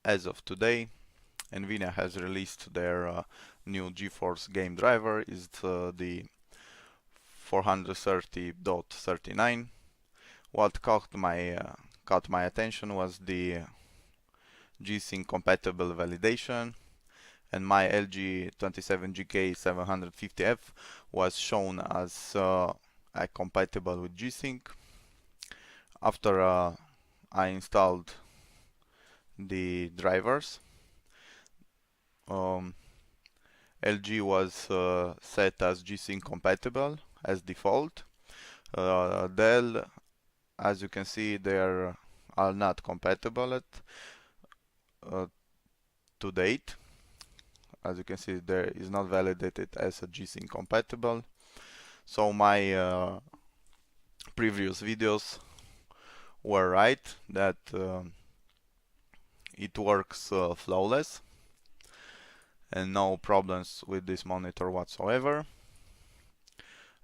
As of today, Nvidia has released their new GeForce game driver. Is the 430.39. What caught my attention was the G-Sync compatible validation, and my LG 27GK750F was shown as compatible with G-Sync. After I installed the drivers, LG was set as G-Sync compatible as default. Dell, as you can see, they are not compatible to date. As you can see, there is not validated as a G-Sync compatible. So my previous videos were right that it works flawless and no problems with this monitor whatsoever.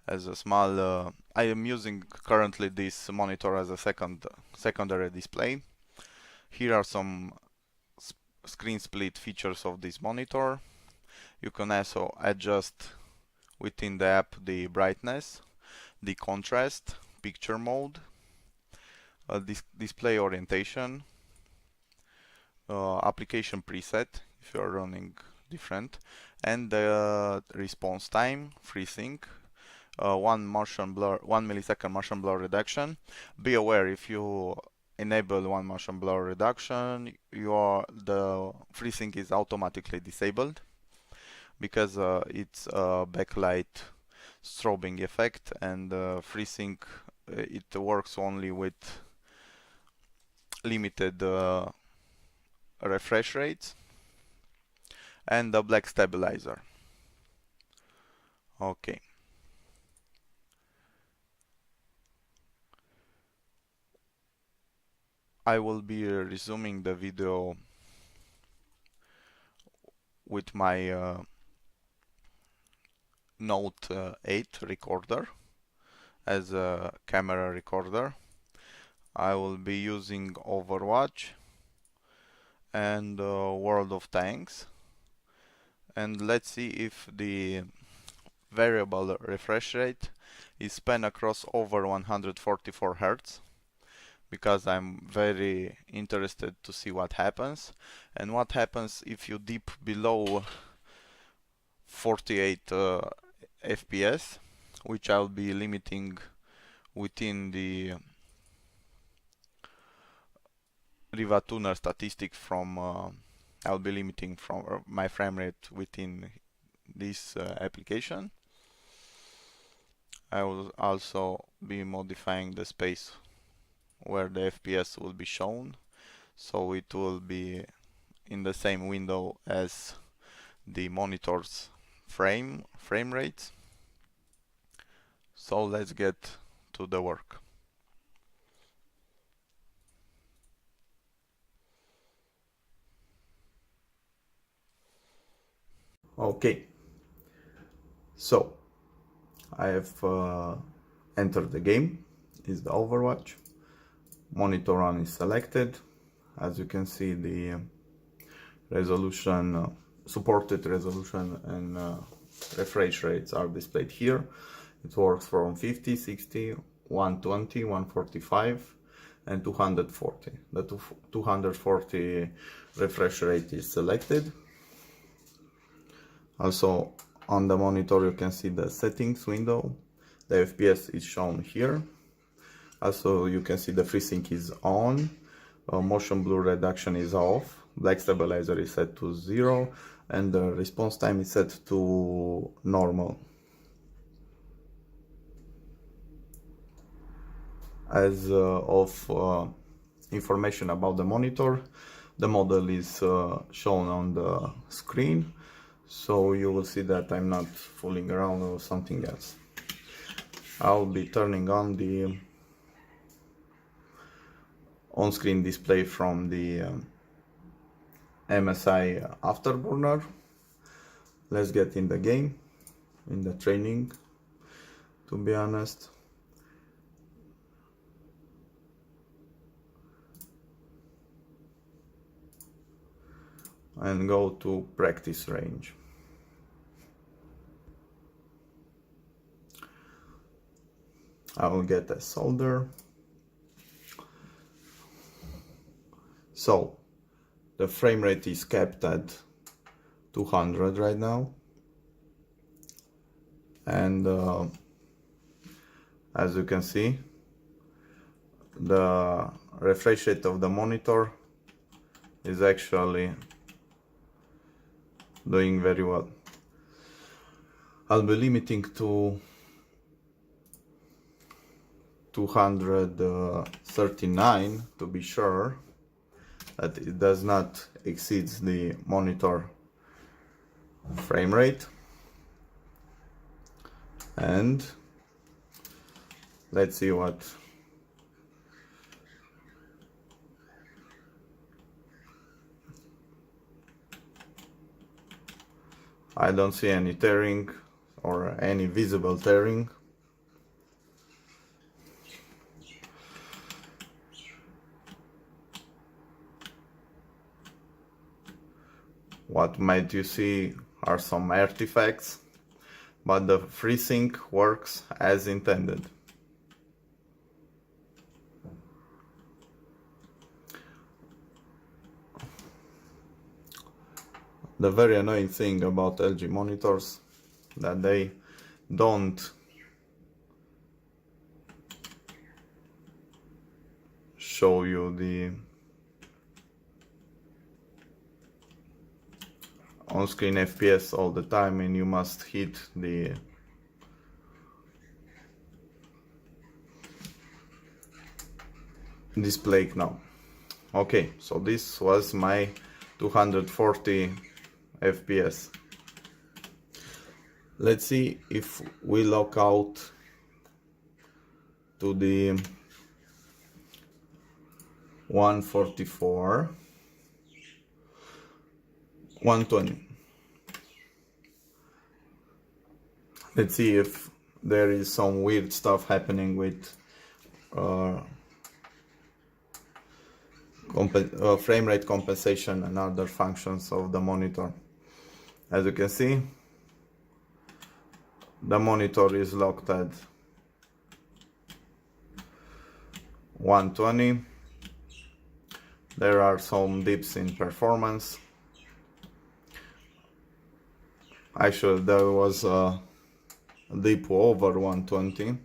As a small, I am using currently this monitor as a secondary display. Here are some screen split features of this monitor. You can also adjust within the app the brightness, the contrast, picture mode, display orientation, application preset if you are running different, and the response time, FreeSync, 1 millisecond motion blur reduction. Be aware, if you enable 1 motion blur reduction, the FreeSync is automatically disabled because it's a backlight strobing effect, and FreeSync it works only with limited refresh rates and the black stabilizer. Okay. I will be resuming the video with my Note 8 recorder as a camera recorder. I will be using Overwatch and World of Tanks, and let's see if the variable refresh rate is spanned across over 144 Hz, because I'm very interested to see what happens, and what happens if you dip below 48 FPS, which I'll be limiting within the Riva Tuner statistic from I'll be limiting from my frame rate within this application. I will also be modifying the space where the FPS will be shown, so it will be in the same window as the monitor's frame rates. So let's get to the work. Okay, so I have entered the game. Is the Overwatch. Monitor on is selected. As you can see, the resolution, supported resolution and refresh rates are displayed here. It works from 50, 60, 120, 145 and 240. The 240 refresh rate is selected. Also on the monitor you can see the settings window. The FPS is shown here. Also you can see the FreeSync is on, motion blur reduction is off, black stabilizer is set to 0, and the response time is set to normal. As of information about the monitor, the model is shown on the screen, so you will see that I'm not fooling around or something else. I'll be turning on the on-screen display from the MSI Afterburner. Let's get in the game, in the training, to be honest. and go to practice range. I will get a solder. So the frame rate is kept at 200 right now, and as you can see, the refresh rate of the monitor is actually doing very well. I'll be limiting to 239 to be sure that it does not exceed the monitor frame rate. And let's see what I don't see any tearing or any visible tearing. What might you see are some artifacts, but the FreeSync works as intended. The very annoying thing about LG monitors that they don't show you the on-screen FPS all the time, and you must hit the display now. Okay, so this was my 240 FPS. Let's see if we lock out to the 144, 120. Let's see if there is some weird stuff happening with frame rate compensation and other functions of the monitor. As you can see, the monitor is locked at 120. There are some dips in performance. Actually, there was a dip over 120.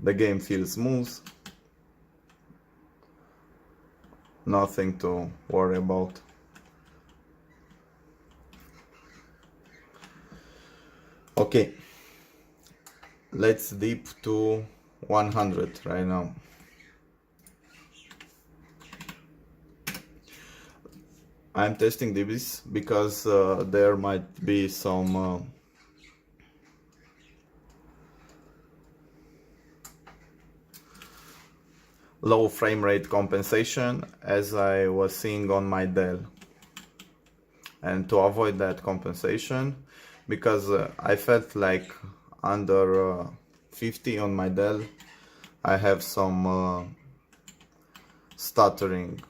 The game feels smooth. Nothing to worry about. Okay, let's dip to 100 right now. I'm testing this because there might be some low frame rate compensation, as I was seeing on my Dell. And to avoid that compensation, because I felt like under 50 on my Dell, I have some stuttering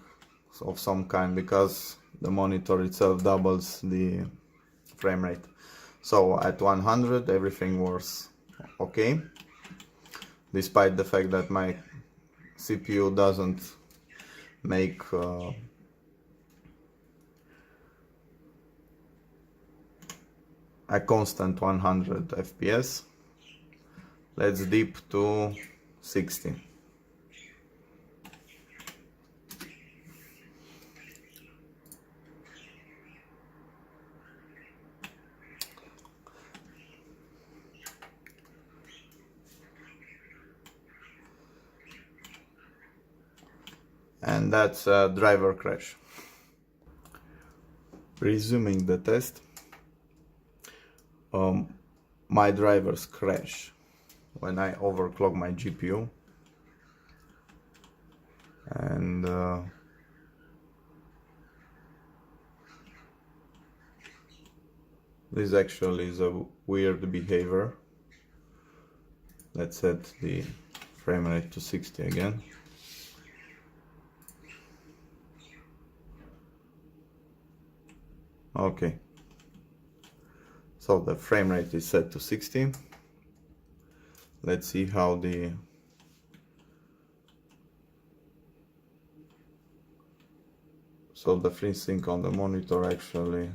of some kind, because the monitor itself doubles the frame rate. So at 100 everything was okay, despite the fact that my CPU doesn't make a constant 100 FPS. Let's dip to 60. And that's a driver crash. Resuming the test, my drivers crash when I overclock my GPU, and this actually is a weird behavior. Let's set the frame rate to 60 again. Okay, so the frame rate is set to 60. Let's see how the FreeSync on the monitor actually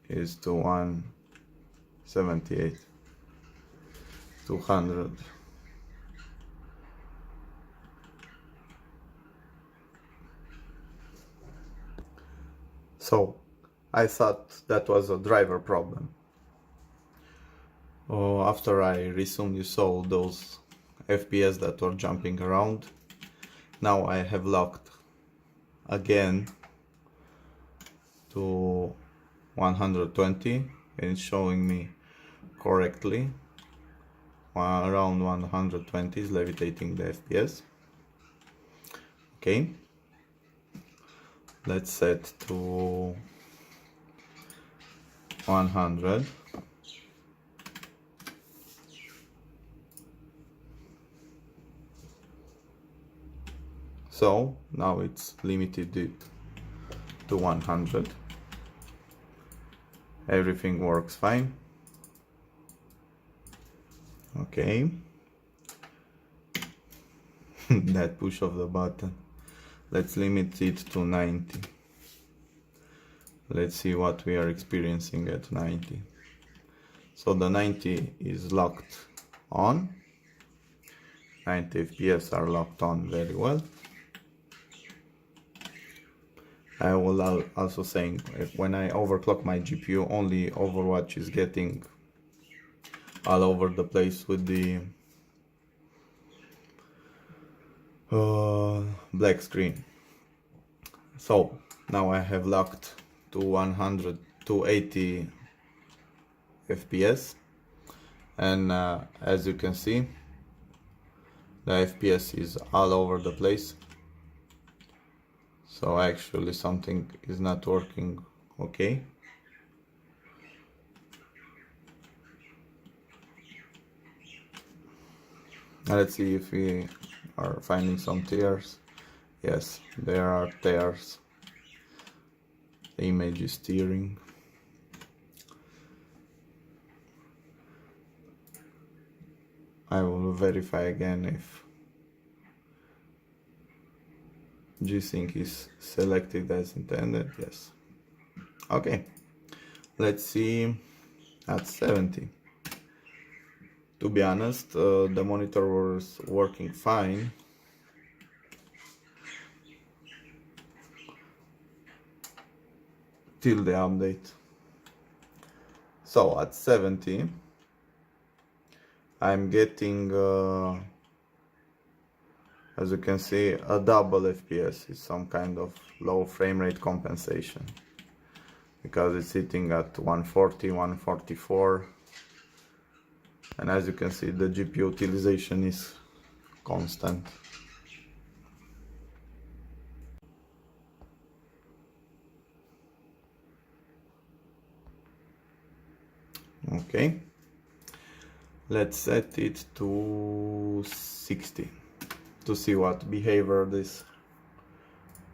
is to 178, 200. So I thought that was a driver problem. After I resumed, you saw those FPS that were jumping around. Now I have locked again to 120 and it's showing me correctly. Around 120 is levitating the FPS. Okay, let's set to 100. So now it's limited it to 100. Everything works fine. Okay. That push of the button. Let's limit it to 90. Let's see what we are experiencing at 90. So the 90 is locked on. 90 FPS are locked on very well. I will also saying when I overclock my GPU, only Overwatch is getting all over the place with the black screen. So now I have locked to 100 to 80 FPS, and as you can see, the FPS is all over the place. So actually something is not working okay. Let's see if we are finding some tears. Yes, there are tears. The image is tearing. I will verify again if G-Sync is selected as intended. Yes. Okay, let's see at 70. To be honest, the monitor was working fine. Till the update. So at 70, I'm getting, as you can see, a double FPS. It's some kind of low frame rate compensation because it's sitting at 140, 144. And as you can see, the GPU utilization is constant. Okay, let's set it to 60 to see what behavior this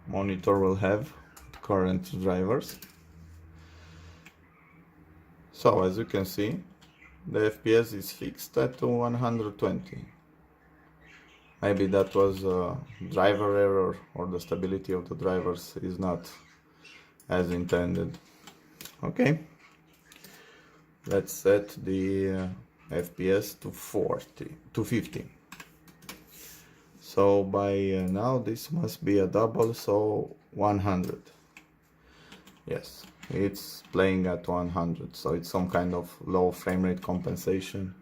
monitor will have with current drivers. So as you can see, the FPS is fixed at 120. Maybe that was a driver error, or the stability of the drivers is not as intended. Okay, let's set the FPS to 50. So by now this must be a double, so 100. Yes, it's playing at 100, so it's some kind of low frame rate compensation.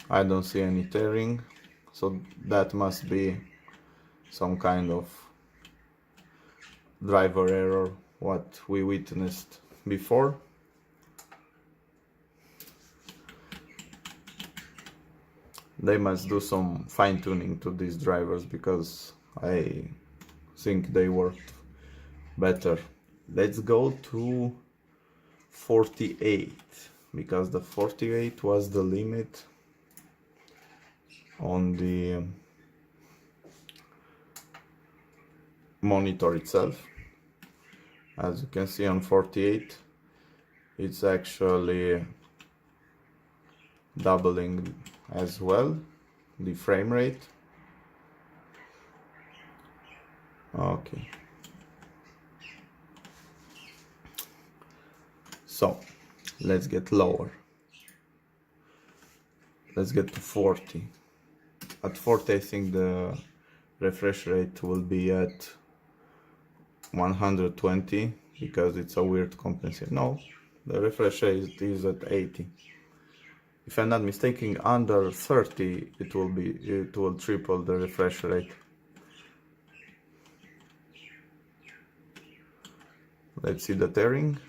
I don't see any tearing, so that must be some kind of driver error, what we witnessed before. They must do some fine-tuning to these drivers because I think they worked better. Let's go to 48 because the 48 was the limit on the monitor itself. As you can see on 48, it's actually doubling as well the frame rate. Okay, so let's get lower. Let's get to 40. At 40, I think the refresh rate will be at 120 because it's a weird compensation. No, the refresh rate is at 80. If I'm not mistaken, under 30 it will triple the refresh rate. Let's see the tearing.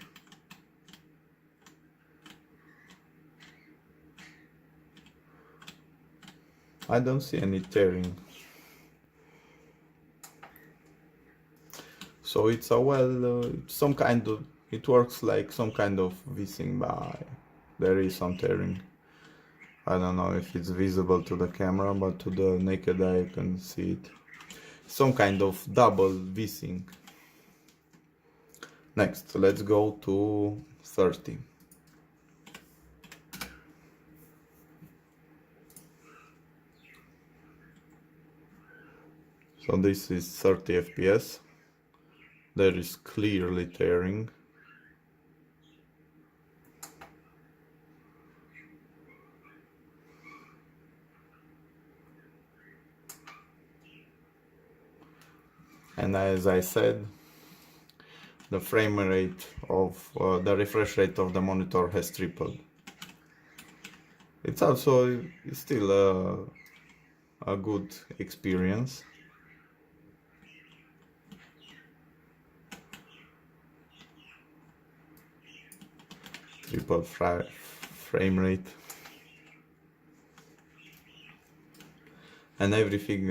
I don't see any tearing. So it's a some kind of, it works like some kind of V-Sync, but there is some tearing. I don't know if it's visible to the camera, but to the naked eye you can see it. Some kind of double V-Sync. Next, let's go to 30. So this is 30 FPS. There is clearly tearing. And as I said, the frame rate of the refresh rate of the monitor has tripled. It's also still a good experience. Triple frame rate. And everything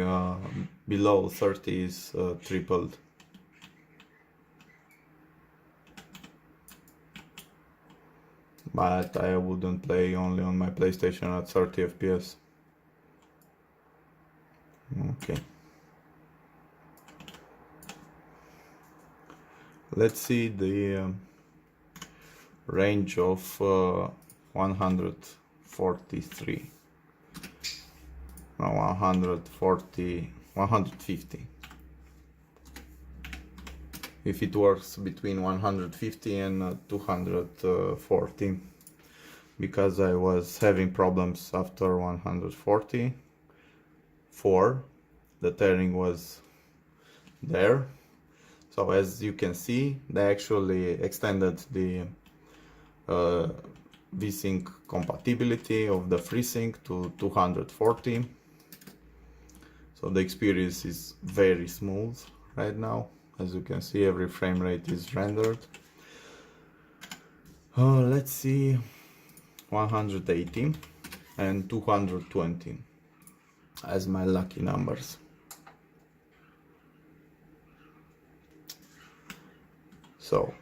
below 30 is tripled. But I wouldn't play only on my PlayStation at 30 FPS. Okay. Let's see the range of 143. No, 140, 150. If it works between 150 and 240, because I was having problems after 144, the tearing was there. So as you can see, they actually extended the V-Sync compatibility of the FreeSync to 240. So the experience is very smooth right now. As you can see, every frame rate is rendered. Let's see, 180 and 220 as my lucky numbers. So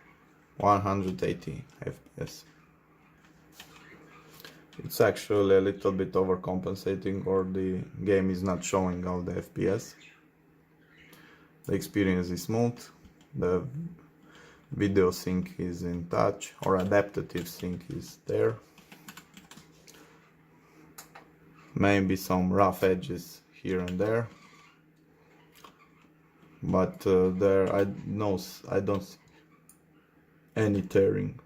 180 FPS. It's actually a little bit overcompensating, or the game is not showing all the FPS. The experience is smooth, the video sync is in touch, or adaptive sync is there. Maybe some rough edges here and there, but there I don't see any tearing.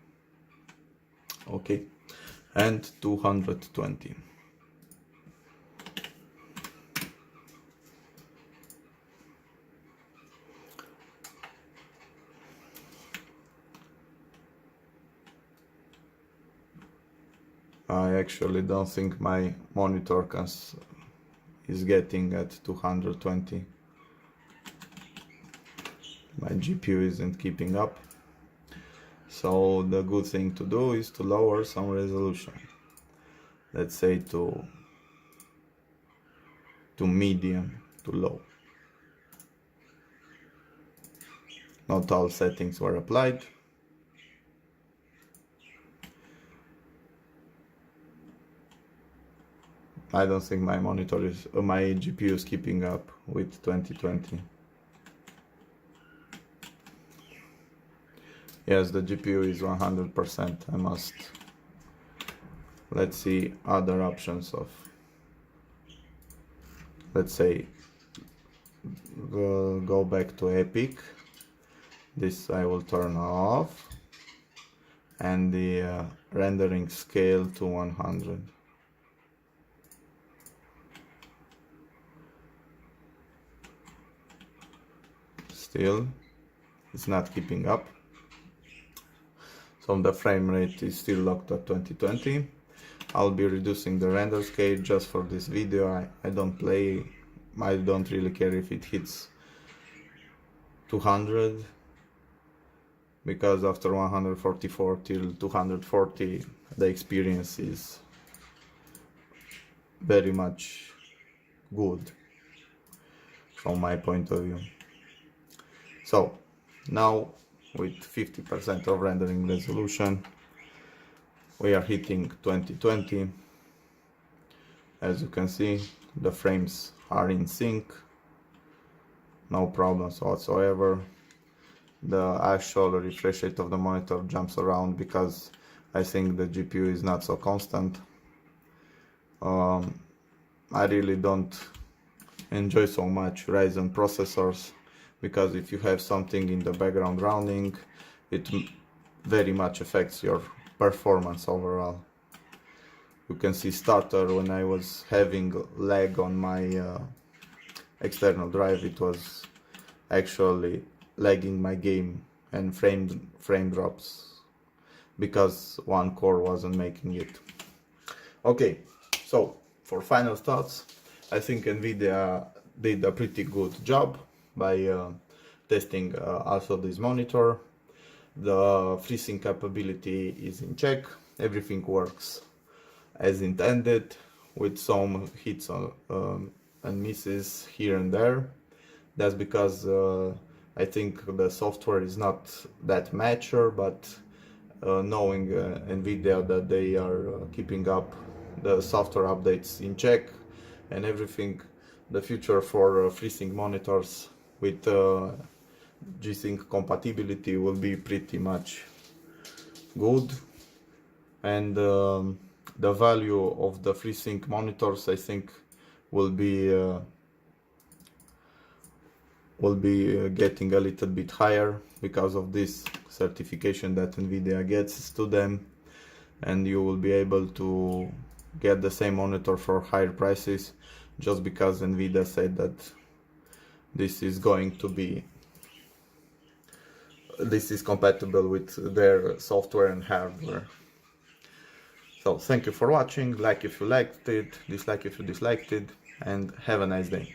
Okay, and 220. I actually don't think my monitor is getting at 220. My GPU isn't keeping up. So the good thing to do is to lower some resolution. Let's say to medium, to low. Not all settings were applied. I don't think my monitor is, my GPU is keeping up with 2020. Yes, the GPU is 100%. I must. Let's see other options of, let's say, go back to Epic. This I will turn off, and the rendering scale to 100. Still, it's not keeping up. So the frame rate is still locked at 2020. I'll be reducing the render scale just for this video. I don't really care if it hits 200, because after 144 till 240 the experience is very much good from my point of view. So now with 50% of rendering resolution we are hitting 2020. As you can see, the frames are in sync, no problems whatsoever. The actual refresh rate of the monitor jumps around because I think the GPU is not so constant. I really don't enjoy so much Ryzen processors, because if you have something in the background running, it very much affects your performance overall. You can see stutter. When I was having lag on my external drive, it was actually lagging my game, and frame drops because one core wasn't making it. Okay, so for final thoughts, I think Nvidia did a pretty good job by testing also this monitor. The FreeSync capability is in check. Everything works as intended, with some hits and misses here and there. That's because I think the software is not that mature, but knowing Nvidia that they are keeping up the software updates in check and everything, the future for FreeSync monitors with G-Sync compatibility will be pretty much good. And the value of the FreeSync monitors, I think, will be getting a little bit higher because of this certification that Nvidia gets to them, and you will be able to get the same monitor for higher prices just because Nvidia said that this is compatible with their software and hardware. So thank you for watching. Like if you liked it, dislike if you disliked it, and have a nice day.